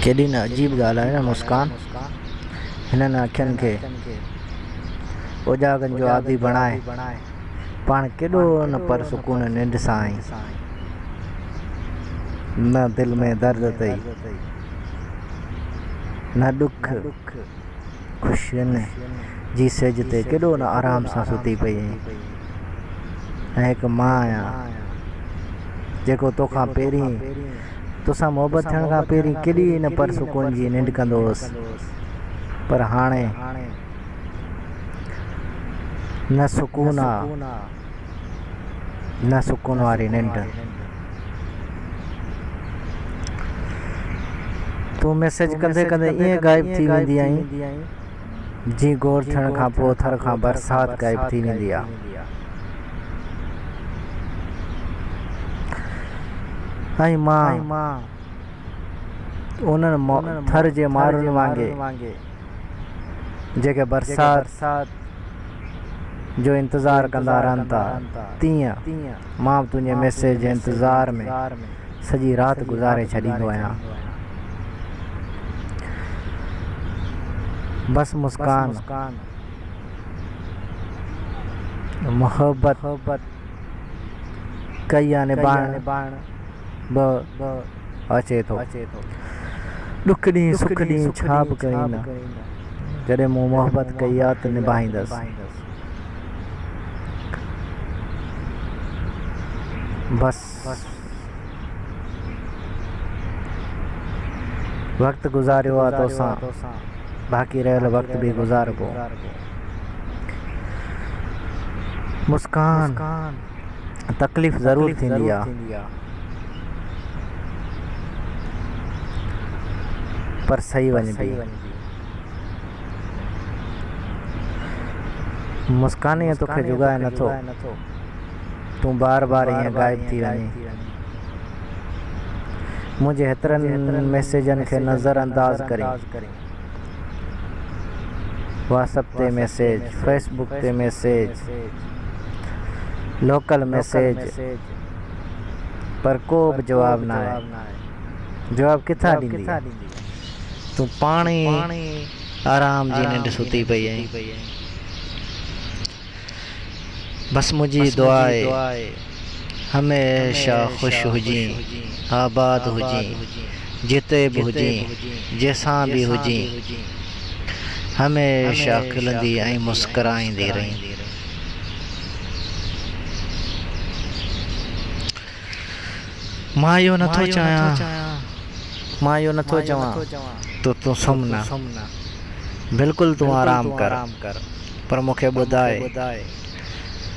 केॾी न अजीब ॻाल्हि आहे न मुस्कान। हिननि अखियुनि खे उजागनि जो आदि बणाए पाण केॾो न परसुकून निंड सां आई। न दिल में दर्द अथई न ॾुख ख़ुशियुनि जी सिज ते केॾो न आराम सां सुती पई आई। ऐं हिकु मां आहियां जेको तोखां पहिरीं तोसां मोहबत थियण खां पहिरीं केॾी न परसुकून जी निंड कंदो हुउसि, पर हाणे न सुकून आहे न सुकून वारी निंड। तूं मैसेज कंदे कंदे ईअं गायब थी वेंदी आहीं जीअं गोर थियण खां पोइ थर खां बरसाति गायब थी वेंदी आहे। ऐं मां उन्हनि थर जे माण्हुनि वांगुरु जेके बरसाति जो इंतज़ारु कंदा रहनि था, तीअं मां तुंहिंजे मैसेज जे इंतज़ार में सॼी राति गुज़ारे छॾींदो आहियां। बसि मुस्कान मोहब्बत कई आहे निभाइण ब अचे थो। ॾुख ॾींहुं सुख ॾींहुं छा बि कई न, जॾहिं मूं मोहब्बत कई आहे त निभाईंदसि। बसि वक़्तु गुज़ारियो आहे तोसां, बाक़ी रहियल वक़्तु बि गुज़ारबो। मुस्कान तकलीफ़ ज़रूरु थींदी आहे, पर सही वञिबी। मुस्कान ईअं तोखे जुगाए नथो, तूं बार बार ईअं गायब थी वञे। मुंहिंजे हेतिरनि मैसेजनि खे नज़र अंदाज़ करी, व्हाट्सएप ते मैसेज, फेसबुक ते मैसेज, लोकल मैसेज, पर को बि जवाब न आहे। जवाब किथां ॾींदी? तूं पाण ई आराम जी निंड सुती पई आई। बसि मुंहिंजी दुआ आहे हमेशा ख़ुशि हुजी, आबाद हुजी, जिते बि हुजी, जंहिंसां बि हुजी, हमेशा खिलंदी ऐं मुस्कुराईंदी रही। मां इहो नथो चवां तूं सुम्ह न, बिल्कुलु तूं आराम कर, पर मूंखे ॿुधाए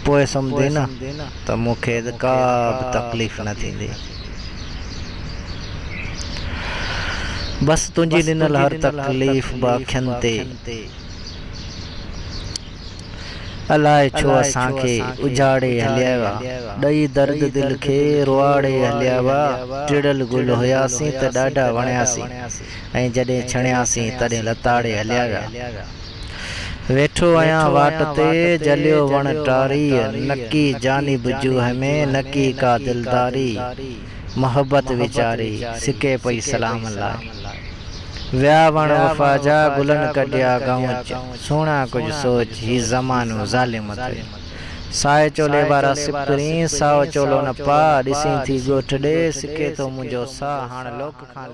पोइ सुम्हंदी न त मूंखे का बि तकलीफ़ न थींदी। बसि तुंहिंजी ॾिनल हर तकलीफ़ बि अखियुनि ते अलाए छो असांखे उजाड़े हलिया हुआ, ॾई दर्द दिल खे रुआड़े हलिया हुआ। टिड़ल गुल हुयासीं त ॾाढा वणियासीं, ऐं जॾहिं छणियासीं तॾहिं लताड़े हलिया विया। वेठो आहियां वाट ते जलियो वण टारी, नकी जानिब जूह में नकी का दिलदारी। मोहब्बत वीचारी सिके पई सलाम लाइ, विया वण वफ़ा जा गुलनि कढिया गऊंच। सुहिणा कुझु सोच ही ज़मानो ज़ालिम थे, साए चोले वारा सिपरी साओ चोलो न पा। ॾिसी थी ॻोठ ॾे सिके थो मुंहिंजो साह, हाणे लोक खां